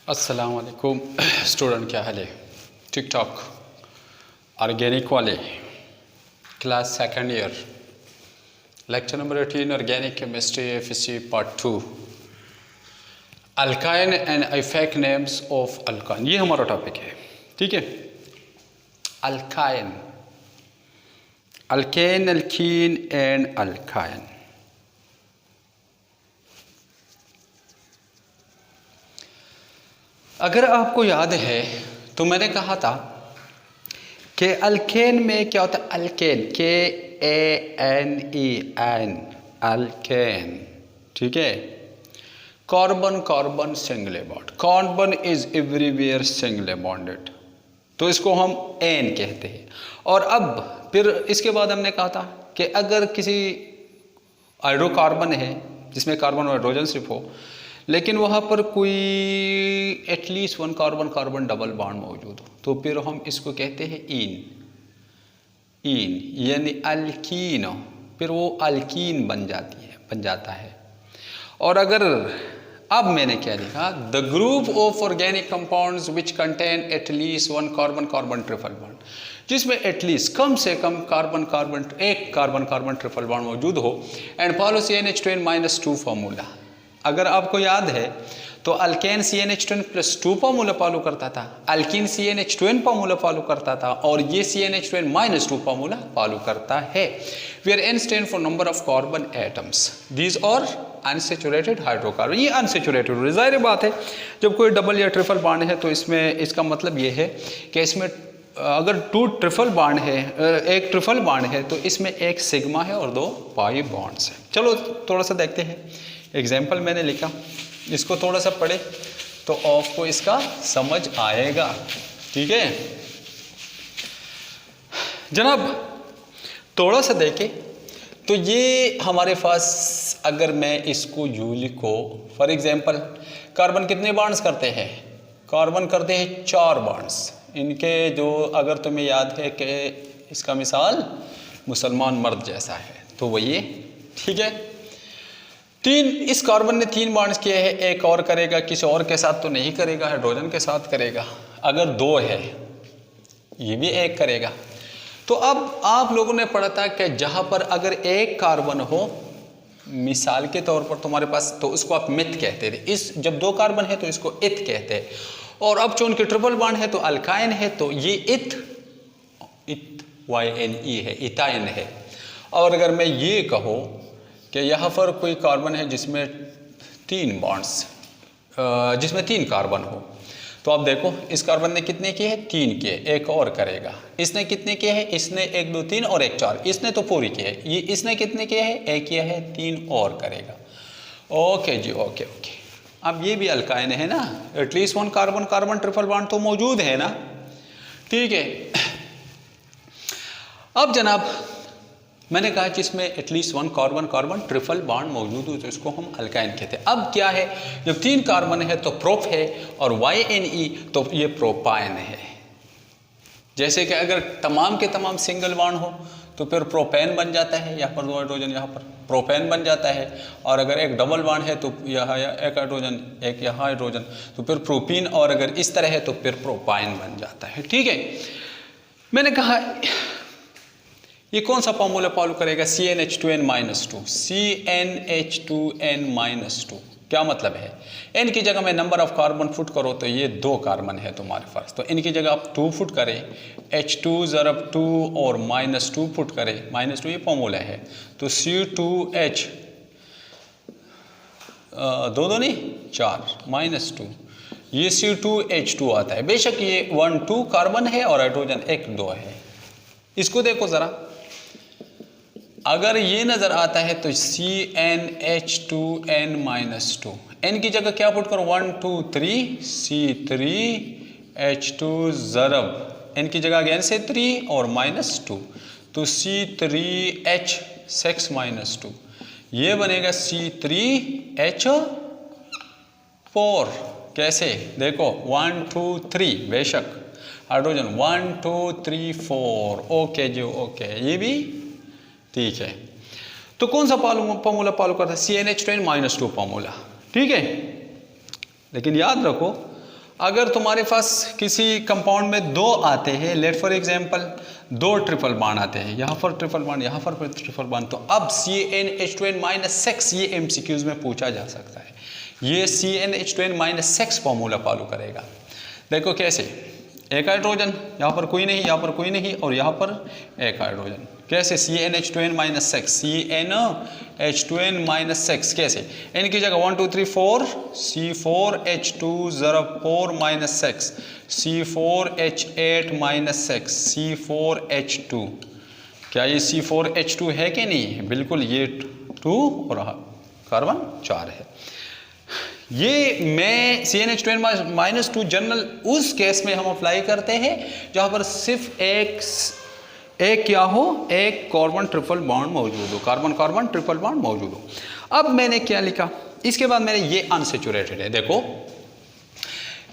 अस्सलाम वालेकुम स्टूडेंट, क्या हाल है? ठीक ठाक। ऑर्गेनिक वाले class second year lecture number 18 organic chemistry FSc part 2 alkyne and effect names of alkyne, ये हमारा टॉपिक है। ठीक है, alkyne, alkane, alkyne and alkyne. अगर आपको याद है तो मैंने कहा था कि अल्केन में क्या होता है? Alkane, KANEN, alkane. ठीक है, carbon carbon single bond, carbon is everywhere single bonded, तो इसको हम एन कहते हैं। और अब फिर इसके बाद हमने कहा था कि अगर किसी हाइड्रोकार्बन है जिसमें कार्बन और हाइड्रोजन सिर्फ हो, लेकिन वहाँ पर कोई at least one carbon carbon double bond मौजूद हो, तो फिर हम इसको कहते हैं इन यानी अल्कीन। फिर वो अल्कीन बन जाता है। और अगर अब मैंने क्या लिखा, the group of organic compounds which contain at least one carbon carbon triple bond, जिसमें एटलीस्ट कम से कम एक कार्बन कार्बन ट्रिपल बॉन्ड मौजूद हो, एंड फॉलो CnH2n-2 फार्मूला। अगर आपको याद है तो अल्केन CnH2n+2 फार्मूला फॉलो करता था, अल्कीन CnH2n फार्मूला फॉलो करता था, और ये CnH2n-2 फार्मूला फॉलो करता है। Where N stand for number of carbon atoms, these are unsaturated hydrocarbon. ये अनसेचुरेटेड, जाहिर बात है जब कोई डबल या ट्रिपल बॉन्ड है तो इसमें इसका मतलब ये है कि इसमें अगर एक ट्रिपल बॉन्ड है तो इसमें एक सिग्मा है और 2 पाई बॉन्ड्स हैं। चलो थोड़ा सा देखते हैं। एग्जाम्पल मैंने लिखा, इसको थोड़ा सा पढ़े तो आपको इसका समझ आएगा। ठीक है जनाब, थोड़ा सा देखें तो ये हमारे पास, अगर मैं इसको यू लिखो, फॉर एग्जाम्पल कार्बन कितने बॉन्ड्स करते हैं? कार्बन करते हैं 4 बॉन्ड्स। इनके जो, अगर तुम्हें याद है कि इसका मिसाल मुसलमान मर्द जैसा है, तो वो ये। ठीक है, इस कार्बन ने 3 बॉन्ड्स किए हैं, एक और करेगा, किसी और के साथ तो नहीं करेगा, हाइड्रोजन के साथ करेगा। अगर 2 है, ये भी एक करेगा। तो अब आप लोगों ने पढ़ा था कि जहां पर अगर एक कार्बन हो, मिसाल के तौर पर तुम्हारे पास, तो उसको आप मिथ कहते थे। जब 2 कार्बन है तो इसको इथ कहते हैं। और अब चूंकि ट्रिपल बॉन्ड है तो अल्काइन है, तो ये इथ YNE है, इथाइन है। और अगर मैं ये कहूँ कि यहाँ पर कोई कार्बन है जिसमें 3 बॉन्ड्स, जिसमें 3 कार्बन हो, तो आप देखो इस कार्बन ने कितने किए हैं? 3 किए, एक और करेगा। इसने कितने किए हैं? इसने 1 2 3 और 1 4, इसने तो पूरी किए है। ये इसने कितने किए हैं? 1 किया है, 3 और करेगा। ओके जी, ओके। अब ये भी अल्काइन है ना, at least one carbon carbon triple bond तो मौजूद है ना। ठीक है, अब जनाब मैंने कहा जिसमें at least one carbon carbon triple bond मौजूद हो तो इसको हम अल्काइन कहते हैं। अब क्या है, जब 3 कार्बन है तो प्रोप है, और YNE तो ये प्रोपाइन है। जैसे कि अगर तमाम के तमाम सिंगल बॉन्ड हो तो फिर प्रोपेन बन जाता है, यहाँ पर 2 हाइड्रोजन, यहाँ पर प्रोपेन बन जाता है। और अगर एक डबल बॉन्ड है तो यहाँ एक हाइड्रोजन, एक यहाँ हाइड्रोजन, तो फिर प्रोपीन। और अगर इस तरह है तो फिर प्रोपाइन बन जाता है। ठीक है, मैंने कहा ये कौन सा फॉर्मूला फॉलो करेगा? CnH2n-2, CnH2n-2। क्या मतलब है? n की जगह में नंबर ऑफ कार्बन फुट करो तो ये 2 कार्बन है तुम्हारे पास, तो इनकी जगह आप 2 फुट करें, H2 ज़रब 2 और -2 फुट करें, -2 ये फॉर्मूला है, तो C2H 2 नहीं 4 -2, ये C2H2 आता है। बेशक ये 1 2 कार्बन है और हाइड्रोजन 1 2 है। इसको देखो ज़रा, अगर ये नज़र आता है तो CnH2n-2, n की जगह क्या पुट करो? 1 2 3 C3H2 ज़रब, n की जगह अगेन से 3 और -2, तो C3H6-2, ये बनेगा C3H4। कैसे? देखो 1 2 3, बेशक हाइड्रोजन 1 2 3 4। ओके जी, ओके, ये भी ठीक है। तो कौन सा फॉर्मूला फॉलो करता है? CnH2n-2 formula. ठीक है, लेकिन याद रखो अगर तुम्हारे पास किसी कंपाउंड में दो आते हैं, लेट फॉर एग्जांपल दो ट्रिपल बॉन्ड आते हैं, यहाँ पर ट्रिपल बॉन्ड, यहाँ पर ट्रिपल बॉन्ड, तो अब CnH2n-6 ये MCQs में पूछा जा सकता है। ये CnH2n-6 फॉर्मूला फॉलो करेगा। देखो कैसे, एक हाइड्रोजन, यहाँ पर कोई नहीं, यहाँ पर कोई नहीं, और यहाँ पर एक हाइड्रोजन, कैसे CnH2n-6, CnH2n-6 कैसे, इनकी जगह 1 2 3 4 C4H2O4-6 C4H8-6 C4H2, क्या ये C4H2 है कि नहीं है? बिल्कुल, ये 2 और कार्बन 4 है। ये मैं CnH2n-2 जनरल उस केस में हम अप्लाई करते हैं जहाँ पर सिर्फ एक क्या हो, एक कार्बन ट्रिपल बॉन्ड मौजूद हो, कार्बन कार्बन ट्रिपल बॉन्ड मौजूद हो। अब मैंने क्या लिखा, इसके बाद मैंने ये अनसेचुरेटेड है। देखो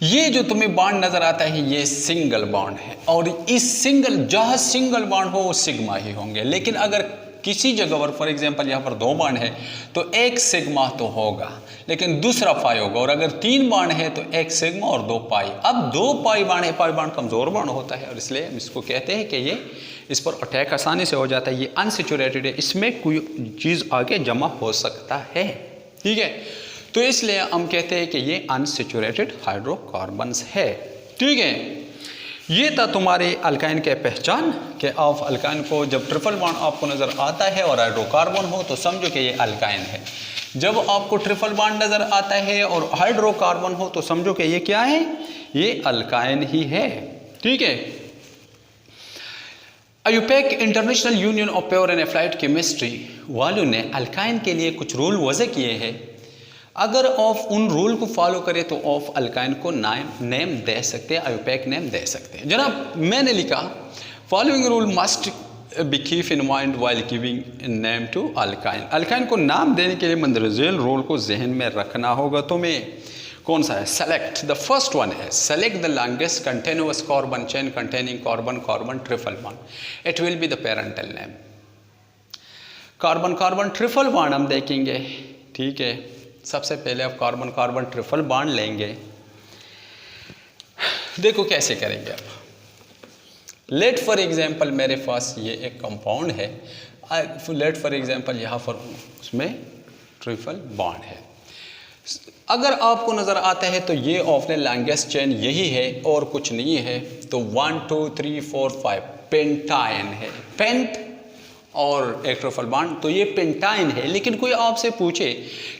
ये जो तुम्हें बॉन्ड नजर आता है ये सिंगल बॉन्ड है, और इस सिंगल, जहाँ सिंगल बॉन्ड हो वो सिग्मा ही होंगे। लेकिन अगर किसी जगह पर फॉर एग्जांपल यहाँ पर दो बॉन्ड है तो एक सिग्मा तो होगा, लेकिन दूसरा पाई होगा, और अगर तीन बॉन्ड है तो एक सिग्मा और दो पाई। अब दो पाई बॉन्ड है, पाई बॉन्ड कमजोर बॉन्ड होता है, और इसलिए हम इसको कहते हैं कि ये इस पर अटैक आसानी से हो जाता है, ये अनसेचुरेटेड है, इसमें कोई चीज़ आगे जमा हो सकता है। ठीक है, तो इसलिए हम कहते हैं कि ये अनसेचुरेटेड हाइड्रोकार्बन्स है। ठीक है, ये था तुम्हारे अल्काइन के पहचान कि आप अल्काइन को जब ट्रिपल बॉन्ड आपको नज़र आता है और हाइड्रोकार्बन हो तो समझो कि ये अल्काइन है। जब आपको ट्रिपल बॉन्ड नज़र आता है और हाइड्रोकार्बन हो तो समझो कि ये क्या है, ये अल्काइन ही है। ठीक है, IUPAC international union of pure and applied chemistry वालों ने अल्काइन के लिए कुछ रूल वज़ा किए हैं। अगर आप उन रूल को फॉलो करें तो आप अल्काइन को नेम दे सकते हैं, यूपेक नेम दे सकते हैं। जनाब मैंने लिखा following rule must be keep in mind while giving name to alkyne. Alkyne को नाम देने के लिए मंदरजेल रूल को जहन में रखना होगा तुम्हें। कौन सा है? सेलेक्ट, द फर्स्ट वन है select the longest continuous carbon chain containing carbon carbon triple bond, it will be the parental name. Carbon carbon triple bond हम देखेंगे। ठीक है, सबसे पहले आप कार्बन कार्बन ट्रिपल बॉन्ड लेंगे। देखो कैसे करेंगे आप। लेट फॉर एग्जांपल मेरे पास ये एक कंपाउंड है, लेट फॉर एग्जांपल यहाँ पर उसमें ट्रिपल बॉन्ड है। अगर आपको नज़र आता है तो ये आपने लॉन्गेस्ट चेन यही है और कुछ नहीं है, तो 1 2 3 4 5 पेंटाइन है, पेंट और एक ट्रिपल बॉन्ड, तो ये पेंटाइन है। लेकिन कोई आपसे पूछे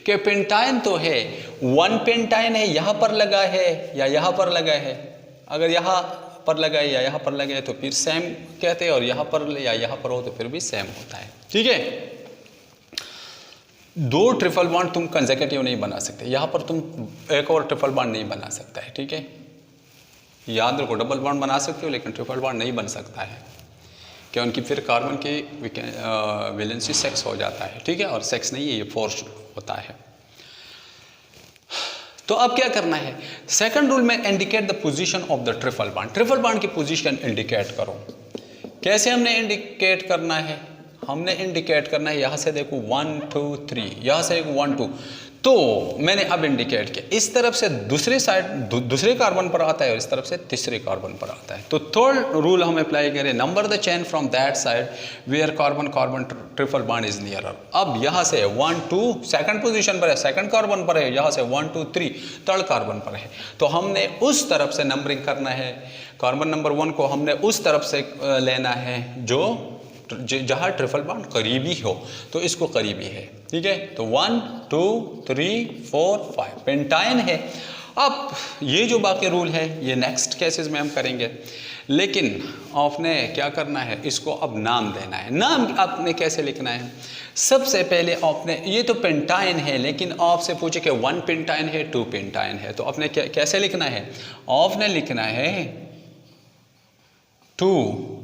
कि पेंटाइन तो है, 1 पेंटाइन है, यहाँ पर लगा है या यहाँ पर लगा है, अगर यहाँ पर लगा है या यहाँ पर लगा है तो फिर सेम कहते हैं, और यहाँ पर या यहाँ पर हो तो फिर भी सेम होता है। ठीक है, दो ट्रिपल बॉन्ड तुम कंसेक्यूटिव नहीं बना सकते, यहाँ पर तुम एक और ट्रिपल बॉन्ड नहीं बना सकता है। ठीक है, याद रखो डबल बॉन्ड बना सकते हो लेकिन ट्रिपल बॉन्ड नहीं बन सकता है, क्या उनकी फिर कार्बन की वैलेंसी सेक्स हो जाता है। ठीक है, और सेक्स नहीं है, ये फोर्स होता है। तो अब क्या करना है, सेकंड रूल में indicate the position of the triple bond. Triple bond की पोजीशन इंडिकेट करो। कैसे हमने इंडिकेट करना है, हमने इंडिकेट करना है यहाँ से देखो 1 2 3, यहाँ से 1 2, तो मैंने अब इंडिकेट किया, इस तरफ से दूसरे साइड दूसरे कार्बन पर आता है और इस तरफ से तीसरे कार्बन पर आता है। तो थर्ड रूल हम अप्लाई करें, number the chain from that side where carbon carbon triple bond is nearer. अब यहाँ से 1 2 सेकंड पोजीशन पर है, सेकंड कार्बन पर है, यहाँ से 1 2 3 थर्ड कार्बन पर है, तो हमने उस तरफ से नंबरिंग करना है। कार्बन नंबर 1 को हमने उस तरफ से लेना है जो जहाँ ट्रिपल बॉन्ड करीबी हो, तो इसको करीबी है। ठीक है, तो 1 2 3 4 5 पेंटाइन है। अब ये जो बाकी रूल है ये नेक्स्ट केसेस में हम करेंगे, लेकिन आपने क्या करना है, इसको अब नाम देना है। नाम आपने कैसे लिखना है, सबसे पहले आपने, ये तो पेंटाइन है लेकिन आपसे पूछे कि 1 पेंटाइन है 2 पेंटाइन है, तो आपने कैसे लिखना है, आपने लिखना है 2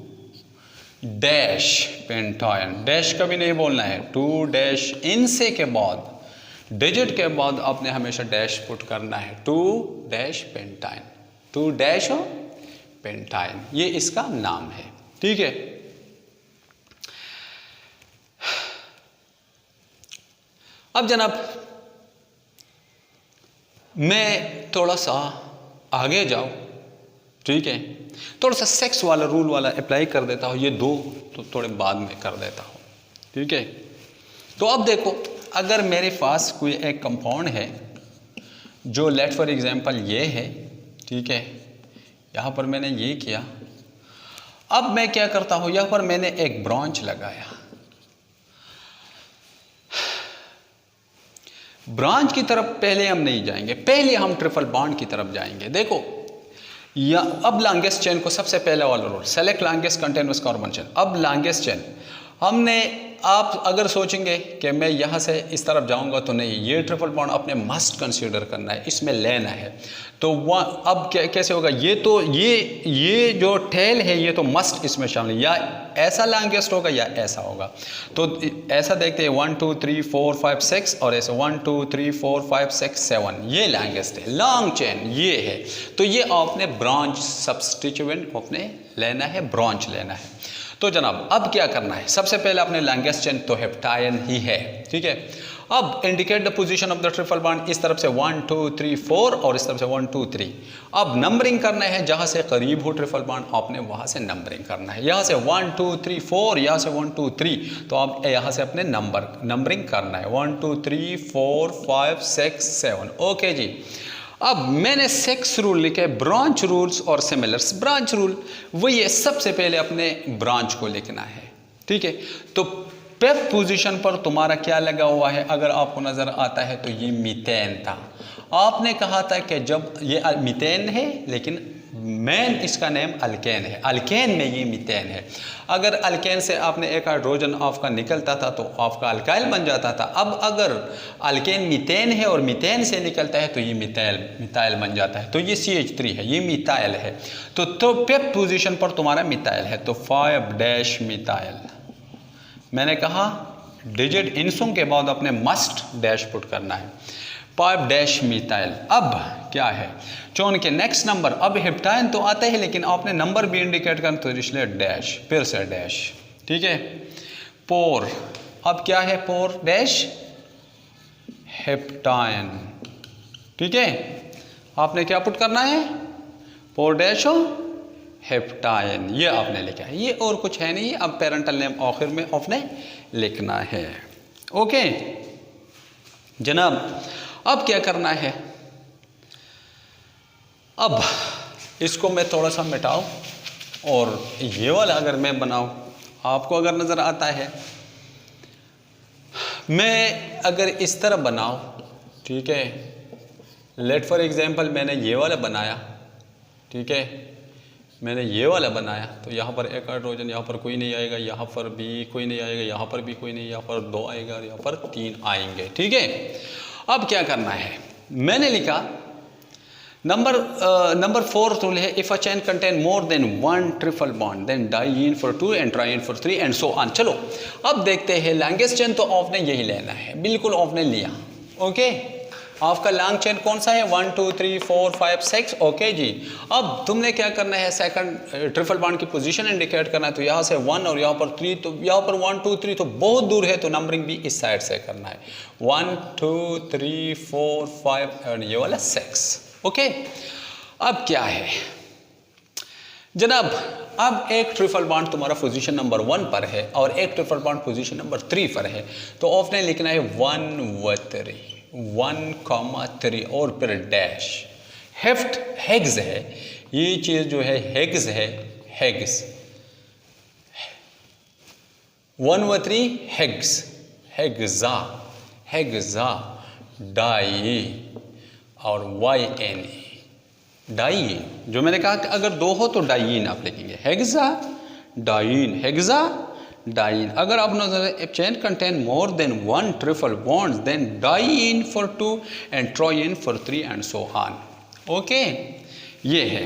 डैश पेंटाइन, डैश कभी नहीं बोलना है, 2 डैश इनसे के बाद डिजिट के बाद आपने हमेशा डैश पुट करना है, 2 डैश पेंटाइन, 2 डैश पेंटाइन, ये इसका नाम है। ठीक है, अब जनाब मैं थोड़ा सा आगे जाओ, ठीक है। थोड़ा सा सेक्स वाला रूल वाला अप्लाई कर देता हूँ, ये दो तो थोड़े बाद में कर देता हूँ, ठीक है। तो अब देखो, अगर मेरे पास कोई एक कंपाउंड है जो लेट फॉर एग्जांपल ये है, ठीक है, यहाँ पर मैंने ये किया। अब मैं क्या करता हूँ, यहाँ पर मैंने एक ब्रांच लगाया। ब्रांच की तरफ पहले हम नहीं जाएंगे, पहले हम ट्रिपल बॉन्ड की तरफ जाएंगे। देखो या अब लॉन्गेस्ट चेन को सबसे पहले वाला rule, select longest continuous carbon chain. अब लॉन्गेस्ट चेन हमने, आप अगर सोचेंगे कि मैं यहाँ से इस तरफ जाऊँगा तो नहीं, ये ट्रिपल बॉन्ड अपने मस्ट कंसीडर करना है, इसमें लेना है। तो वह अब कैसे होगा, ये तो ये जो टेल है ये तो मस्ट इसमें शामिल है, या ऐसा लॉन्गेस्ट होगा या ऐसा होगा। तो ऐसा देखते हैं 1 2 3 4 5 6 और ऐसे 1 2 3 4 5 6 7, ये लॉन्गेस्ट है, लॉन्ग चेन ये है। तो ये आपने ब्रांच सब्स्टिट्यूएंट आपने लेना है, ब्रांच लेना है। तो जनाब अब क्या करना है, सबसे पहले अपने लॉन्गेस्ट चेन तो हेप्टायन ही है, ठीक है। अब indicate the position of the triple bond, इस तरफ से 1 2 3 4 और इस तरफ से 1 2 3। अब नंबरिंग करना है, जहाँ से करीब हो ट्रिपल बॉन्ड आपने वहाँ से नंबरिंग करना है। यहाँ से 1 2 3 4, यहाँ से 1 2 3, तो आप यहाँ से अपने नंबरिंग करना है 1 2 3 4 5 6 7। ओके जी। अब मैंने 6 रूल लिखे, ब्रांच रूल्स और सिमिलर्स। ब्रांच रूल वही है, सबसे पहले अपने ब्रांच को लिखना है, ठीक है। तो पेप पोजीशन पर तुम्हारा क्या लगा हुआ है, अगर आपको नज़र आता है तो ये मीथेन था। आपने कहा था कि जब ये मीथेन है लेकिन मेन इसका नेम अल्केन है, अल्केन में ये मीथेन है। अगर अल्केन से आपने एक हाइड्रोजन आपका निकलता था तो आपका अल्काइल बन जाता था। अब अगर अल्केन मीथेन है और मीथेन से निकलता है तो ये मिथाइल बन जाता है। तो ये CH3 है, ये मिथाइल है। तो पेप पोजीशन पर तुम्हारा मिथाइल है, तो 5' मिथाइल। मैंने कहा डिजिट इंसों के बाद अपने मस्ट डैश पुट करना है, 5' मिथाइल। अब क्या है, चौन के नेक्स्ट नंबर, अब हेप्टाइन तो आता है लेकिन आपने नंबर भी इंडिकेट करना, तो इसलिए डैश, फिर से डैश, ठीक है। पोर, अब क्या है, पोर डैश हेप्टाइन, ठीक है। आपने क्या पुट करना है, पोर डैश हो हेप्टाइन, ये आपने लिखा है, ये और कुछ है नहीं। अब पेरेंटल नेम आखिर में आपने लिखना है। ओके जनाब, अब क्या करना है, अब इसको मैं थोड़ा सा मिटाऊं और ये वाला अगर मैं बनाऊं, आपको अगर नज़र आता है, मैं अगर इस तरह बनाऊं, ठीक है, लेट फॉर एग्जांपल मैंने ये वाला बनाया, ठीक है, मैंने ये वाला बनाया, तो यहाँ पर एक हाइड्रोजन, यहाँ पर कोई नहीं आएगा, यहाँ पर भी कोई नहीं आएगा, यहाँ पर भी कोई नहीं, यहाँ पर 2 आएगा और यहाँ पर 3 आएंगे, ठीक है। अब क्या करना है, मैंने लिखा नंबर 4 रूल है, if a chain contain more than 1 triple bond then diene for 2 and triene for 3 and so on. चलो अब देखते हैं, लॉन्गेस्ट चेन तो आपने यही लेना है, बिल्कुल आपने लिया। ओके, आपका लॉन्ग चेन कौन सा है, 1 2 3 4 5 6। ओके जी। अब तुमने क्या करना है, सेकंड ट्रिपल बॉन्ड की पोजीशन इंडिकेट करना है, तो यहाँ से 1 और यहाँ पर 3, तो यहाँ पर 1 2 3 तो बहुत दूर है, तो नंबरिंग भी इस साइड से करना है, 1 2 3 4 5 और ये वाला 6। ओके, अब क्या है जनाब, अब एक ट्रिपल बॉन्ड तुम्हारा पोजीशन नंबर 1 पर है और एक ट्रिपल बॉन्ड पोजीशन नंबर 3 पर है, तो आपने लिखना है 1 व 3, 1,3 और फिर डैश। हेफ्ट हेग्स है, ये चीज़ जो है हेग्स है, हेग्स 1 व 3 हेग्स, हेग्जा, हेग्जा डाई और YNE, डाइईन। जो मैंने कहा कि अगर 2 हो तो डाइईन आप लिखेंगे, हेग्जा डाइईन, हेग्जा डाइईन। अगर आप नजर chain contain more than 1 triple bonds then diene for 2 and triene for 3 and so on. Okay, ये है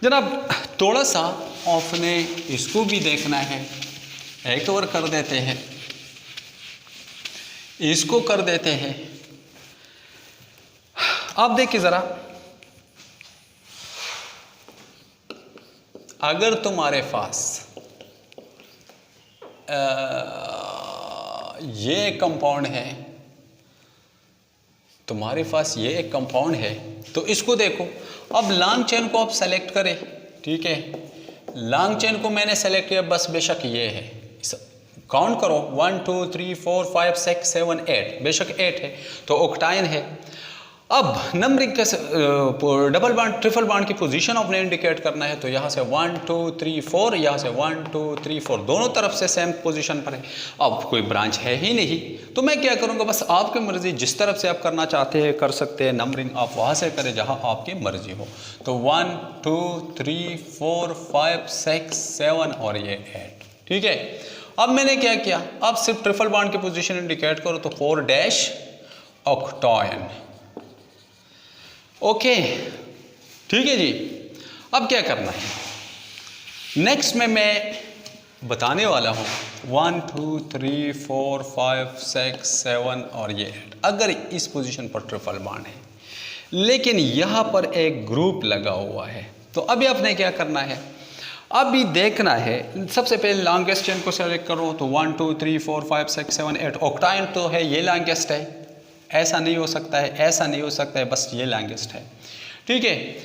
जनाब। थोड़ा सा आपने इसको भी देखना है, एक और कर देते हैं, इसको कर देते हैं। आप देखिए ज़रा, अगर तुम्हारे पास ये एक कंपाउंड है, तुम्हारे पास ये एक कंपाउंड है, तो इसको देखो, अब लॉन्ग चेन को आप सेलेक्ट करें, ठीक है, लॉन्ग चेन को मैंने सेलेक्ट किया, बस बेशक ये है, काउंट करो 1 2 3 4 5 6 7 8, बेशक 8 है तो ऑक्टाइन है। अब नंबरिंग कैसे, डबल बॉन्ड ट्रिपल बॉन्ड की पोजीशन आपने इंडिकेट करना है, तो यहाँ से 1 2 3 4, यहाँ से 1 2 3 4, दोनों तरफ से सेम पोजीशन पर है। अब कोई ब्रांच है ही नहीं, तो मैं क्या करूँगा, बस आपकी मर्जी, जिस तरफ से आप करना चाहते हैं कर सकते हैं, नंबरिंग आप वहाँ से करें जहाँ आपकी मर्जी हो। तो 1 2 3 4 5 6 7 और ये 8, ठीक है। अब मैंने क्या किया, अब सिर्फ ट्रिपल बॉन्ड की पोजीशन इंडिकेट करो, तो 4 डैश ऑक्टाइन, ओके, ठीक है जी। अब क्या करना है, नेक्स्ट में मैं बताने वाला हूँ 1 2 3 4 5 6 7 और ये 8। अगर इस पोजीशन पर ट्रिपल बॉन्ड है लेकिन यहाँ पर एक ग्रुप लगा हुआ है, तो अभी आपने क्या करना है, अभी देखना है, सबसे पहले लॉन्गेस्ट चेन को सेलेक्ट करो, तो 1 2 3 4 5 6 7 8, ऑक्टाइन तो है, ये लॉन्गेस्ट है, ऐसा नहीं हो सकता है, ऐसा नहीं हो सकता है, बस ये लॉन्गेस्ट है, ठीक है।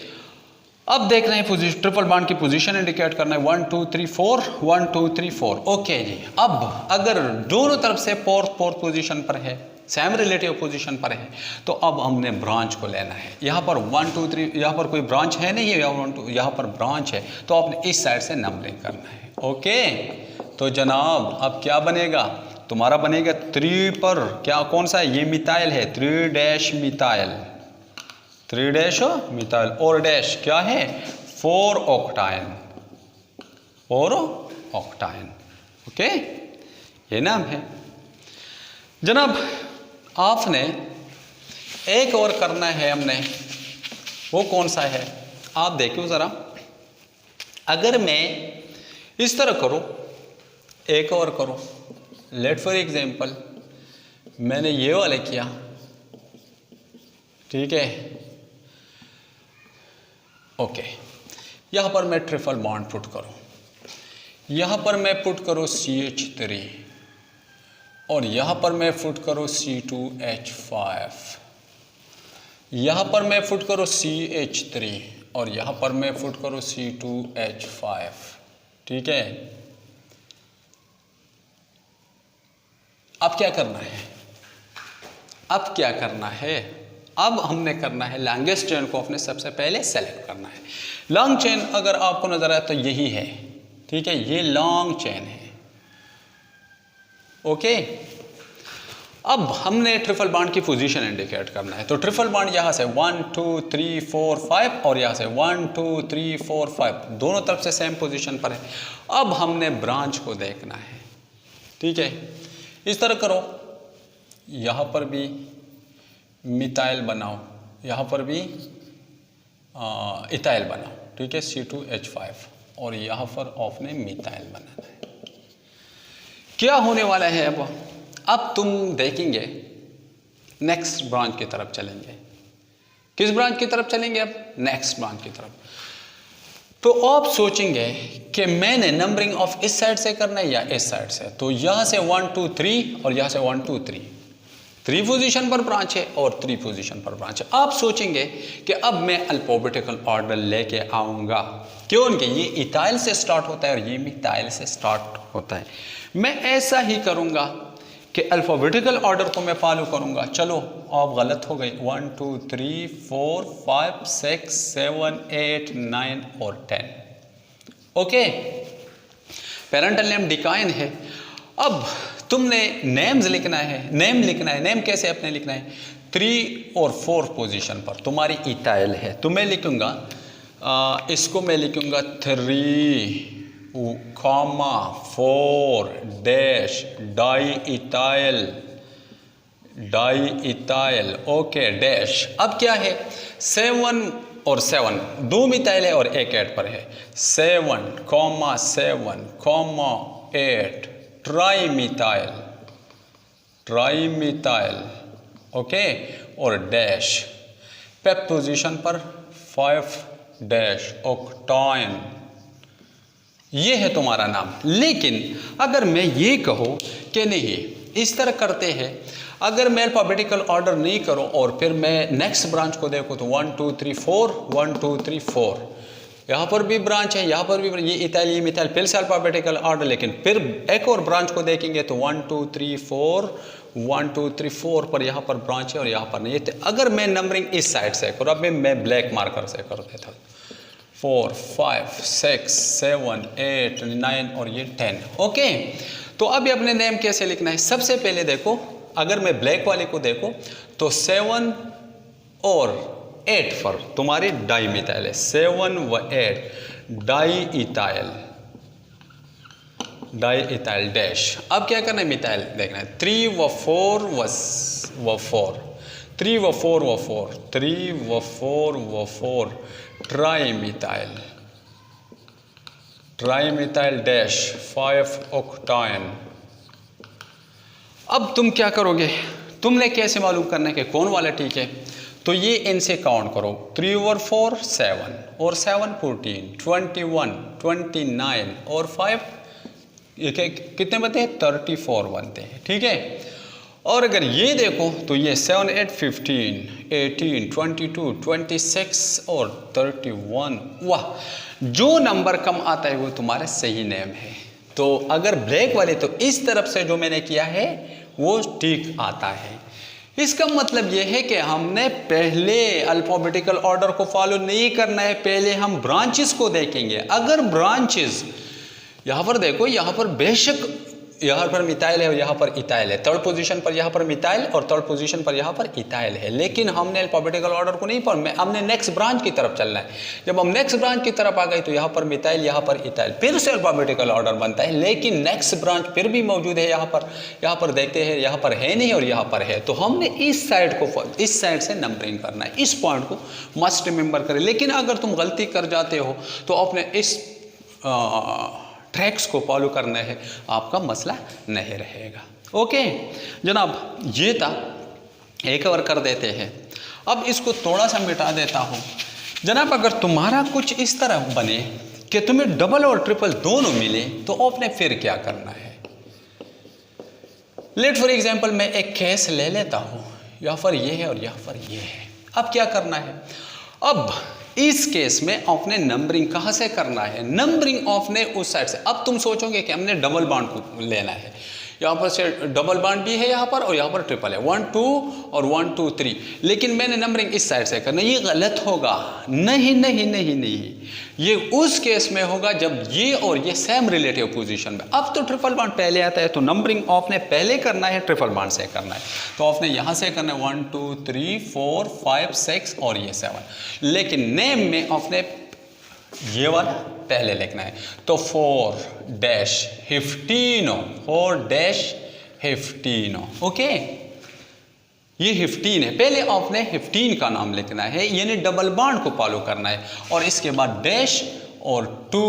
अब देख रहे हैं पोजीशन, ट्रिपल बॉन्ड की पोजीशन इंडिकेट करना है 1 2 3 4 1 2 3 4, ओके जी। अब अगर दोनों तरफ से फोर्थ पोजीशन पर है, सेम रिलेटिव पोजीशन पर है, तो अब हमने ब्रांच को लेना है। यहाँ पर 1 2 3, यहाँ पर कोई ब्रांच है नहीं है, यहाँ पर ब्रांच है, तो आपने इस साइड से नंबरिंग करना है, ओके। तो जनाब अब क्या बनेगा, तुम्हारा बनेगा 3 पर, क्या कौन सा है, ये मिथाइल है, 3 डैश मिथाइल, 3 डैश मिथाइल, और डैश क्या है, 4 ऑक्टाइन, 4 ऑक्टाइन, ओके, ये नाम है। जनाब आपने एक और करना है हमने, वो कौन सा है, आप देखो ज़रा, अगर मैं इस तरह करूँ, एक और करूँ, लेट फॉर एग्जाम्पल मैंने ये वाले किया, ठीक है, ओके, यहाँ पर मैं ट्रिपल बॉन्ड पुट करूँ, यहाँ पर मैं पुट करूँ CH3 और यहाँ पर मैं पुट करूँ C2H5, यहाँ पर मैं पुट करूँ CH3 और यहाँ पर मैं पुट करूँ C2H5, ठीक है। अब क्या करना है, अब क्या करना है, अब हमने करना है लॉन्गेस्ट चेन को अपने सबसे पहले सेलेक्ट करना है। लॉन्ग चेन अगर आपको नजर आए तो यही है, ठीक है, ये लॉन्ग चेन है, ओके। अब हमने ट्रिपल बॉन्ड की पोजीशन इंडिकेट करना है, तो ट्रिपल बॉन्ड यहाँ से 1 2 3 4 5 और यहाँ से 1 2 3 4 5, दोनों तरफ से सेम पोजीशन पर है। अब हमने ब्रांच को देखना है, ठीक है, इस तरह करो, यहाँ पर भी मिथाइल बनाओ, यहाँ पर भी इथाइल बनाओ, ठीक है, C2H5, और यहाँ पर आपने मिथाइल बनाना है। क्या होने वाला है अब तुम देखेंगे, नेक्स्ट ब्रांच की तरफ चलेंगे। किस ब्रांच की तरफ चलेंगे, अब नेक्स्ट ब्रांच की तरफ। तो आप सोचेंगे कि मैंने नंबरिंग ऑफ इस साइड से करना है या इस साइड से, तो यहाँ से 1 2 3 और यहाँ से 1 2 3, 3 पोजीशन पर ब्रांच है और 3 पोजीशन पर ब्रांच है। आप सोचेंगे कि अब मैं अल्फाबेटिकल ऑर्डर लेके आऊँगा, क्योंकि ये इथाइल से स्टार्ट होता है और ये मिथाइल से स्टार्ट होता है। मैं ऐसा ही करूँगा कि अल्फ़ाबेटिकल ऑर्डर को मैं फॉलो करूँगा। चलो आप गलत हो गई, 1 2 3 4 5 6 7 8 9 और 10, ओके। पेरेंटल नेम डिकाइन है। अब तुमने नेम्स लिखना है, नेम लिखना है, नेम कैसे अपने लिखना है, 3 और 4 पोजीशन पर तुम्हारी इथाइल है, तो मैं लिखूँगा, इसको मैं लिखूँगा 3, 4 dash di ethyl, okay dash. अब क्या है, 7 और 7, 2 मिथाइल है और एक 8 पर है, 7, 8 ट्राई मिथाइल, ओके, और डैश पेप पोजीशन पर 5 डैश ऑक्टाइन। ये है तुम्हारा नाम। लेकिन अगर मैं ये कहूँ कि नहीं, इस तरह करते हैं, अगर मैं अल्फाबेटिकल ऑर्डर नहीं करूं और फिर मैं नेक्स्ट ब्रांच को देखूं तो 1 2 3 4 1 2 3 4, यहाँ पर भी ब्रांच है, यहाँ पर भी, ये इथाइल ये मिथाइल, फिर से अल्फाबेटिकल ऑर्डर, लेकिन फिर एक और ब्रांच को देखेंगे तो 1 2 3 4 1 2 3 4 पर यहाँ पर ब्रांच है और यहाँ पर नहीं है। अगर मैं नंबरिंग इस साइड से करूँ, अब मैं ब्लैक मार्कर से कर देता हूँ, 4 5 6 7 8 9 और ये 10। ओके, तो अभी अपने नेम कैसे लिखना है? सबसे पहले देखो, अगर मैं ब्लैक वाले को देखो तो 7 और 8 पर तुम्हारी डाई मिथाइल है, 7 व 8 डाई इथाइल डैश। अब क्या करना है? मिथाइल देखना है, 3 व 4 व 4 3 व 4 व 4 3 व 4 व 4 ट्राई मिथाइल डैश 5 ऑक्टाइन। अब तुम क्या करोगे? तुमने कैसे मालूम करना है कि कौन वाला ठीक है? तो ये इनसे काउंट करो, 3 और 4 7 और 7 14 21 29 और 5 ये कितने बनते हैं? 34 बनते हैं। ठीक है, और अगर ये देखो तो ये 7 8 15 18 22 26 और 31। वाह, जो नंबर कम आता है वो तुम्हारा सही नेम है। तो अगर ब्लैक वाले तो इस तरफ से जो मैंने किया है वो ठीक आता है। इसका मतलब ये है कि हमने पहले अल्फाबेटिकल ऑर्डर को फॉलो नहीं करना है, पहले हम ब्रांचेस को देखेंगे। अगर ब्रांचेस यहाँ पर देखो, यहाँ पर बेशक यहाँ पर मिथाइल है और यहाँ पर इथाइल है, थर्ड पोजीशन पर यहाँ पर मिथाइल और थर्ड पोजीशन पर यहाँ पर इथाइल है, लेकिन हमने अल्फाबेटिकल ऑर्डर को नहीं पढ़ना, हमने नेक्स्ट ब्रांच की तरफ चलना है। जब हम नेक्स्ट ब्रांच की तरफ आ गए तो यहाँ पर मिथाइल, यहाँ पर इथाइल, फिर से अल्फाबेटिकल ऑर्डर बनता है, लेकिन नेक्स्ट ब्रांच फिर भी मौजूद है। यहाँ पर देखते हैं, यहाँ पर है नहीं और यहाँ पर है, तो हमने इस साइड से नंबरिंग करना है। इस पॉइंट को मस्ट रिमेंबर करें। लेकिन अगर तुम गलती कर जाते हो तो अपने इस ट्रैक्स को फॉलो करना है, आपका मसला नहीं रहेगा। ओके जनाब, ये था, एक और कर देते हैं। अब इसको थोड़ा सा मिटा देता हूँ। जनाब, अगर तुम्हारा कुछ इस तरह बने कि तुम्हें डबल और ट्रिपल दोनों मिले तो आपने फिर क्या करना है? लेट फॉर एग्जाम्पल मैं एक केस ले लेता हूँ, यहाँ पर ये है और यहाँ पर ये है। अब क्या करना है? अब इस केस में आपने नंबरिंग कहाँ से करना है? नंबरिंग आपने उस साइड से। अब तुम सोचोगे कि हमने डबल बॉन्ड को लेना है, यहाँ पर से डबल बॉन्ड भी है यहाँ पर और यहाँ पर ट्रिपल है, 1 2 और 1 2 3, लेकिन मैंने नंबरिंग इस साइड से करना। ये गलत होगा। नहीं नहीं नहीं नहीं, ये उस केस में होगा जब ये और ये सेम रिलेटिव पोजीशन में। अब तो ट्रिपल बॉन्ड पहले आता है, तो नंबरिंग आपने पहले करना है, ट्रिपल बॉन्ड से करना है। तो आपने यहाँ से करना है 1 2 3 4 5 6 और ये 7, लेकिन नेम में आपने ये वाला पहले लिखना है। तो 4-15 ओके, ये 15 है, पहले आपने 15 का नाम लिखना है, यानी डबल बॉन्ड को फॉलो करना है, और इसके बाद डैश और 2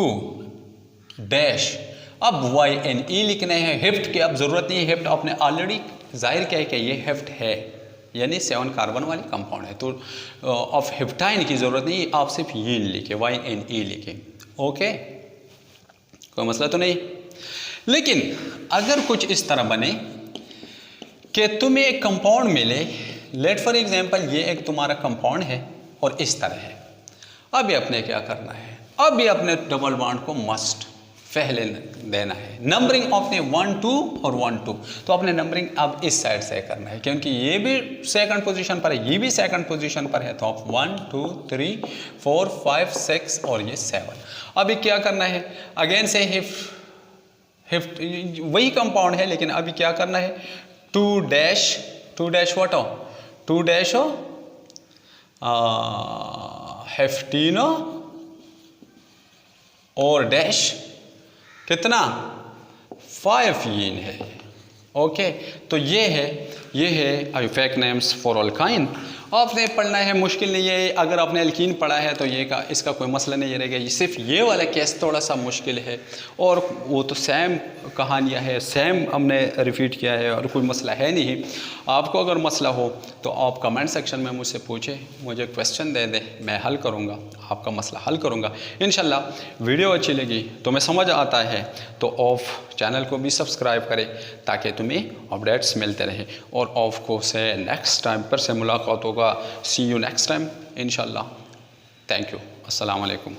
डैश। अब YNE लिखना है। हिफ्ट की अब जरूरत नहीं है, हिफ्ट आपने ऑलरेडी जाहिर किया है कि ये हिफ्ट है, यानी 7 कार्बन वाली कंपाउंड है, तो ऑफ हिप्टाइन की जरूरत नहीं, आप सिर्फ ये लिखे, YNE लिखे। ओके, कोई मसला तो नहीं। लेकिन अगर कुछ इस तरह बने कि तुम्हें एक कंपाउंड मिले, लेट फॉर एग्जांपल ये एक तुम्हारा कंपाउंड है और इस तरह है, अभी आपने क्या करना है? अभी अपने डबल बॉन्ड को मस्ट पहले देना है। नंबरिंग आपने 1 2 और 1 2, तो आपने नंबरिंग अब इस साइड से करना है, क्योंकि ये भी सेकंड पोजीशन पर है, ये भी सेकंड पोजीशन पर है, तो आप 1 2 3 4 5 6 और ये 7। अभी क्या करना है? अगेन से हिफ्ट वही कंपाउंड है, लेकिन अभी क्या करना है? 2 डैश व्हाट हो? 2 डैश हो हेफ्टीनो और डैश कितना? 5 यीन है। ओके, तो ये है आइफैक नेम्स फॉर अल्काइन। आपने पढ़ना है, मुश्किल नहीं है। अगर आपने एल्कीन पढ़ा है तो ये का इसका कोई मसला नहीं रहेगा। सिर्फ ये वाला केस थोड़ा सा मुश्किल है, और वो तो सेम कहानियाँ है, सेम हमने रिपीट किया है और कोई मसला है नहीं। आपको अगर मसला हो तो आप कमेंट सेक्शन में मुझसे पूछें, मुझे क्वेश्चन दे दें, मैं हल करूँगा, आपका मसला हल करूँगा इंशाल्लाह। वीडियो अच्छी लगी तो मैं समझ आता है तो ऑफ चैनल को भी सब्सक्राइब करें ताकि तुम्हें अपडेट्स मिलते रहें। और ऑफ को से नेक्स्ट टाइम पर से मुलाकात होगा। सी यू नेक्स्ट टाइम इंशाल्लाह। Thank you. अस्सलाम वालेकुम।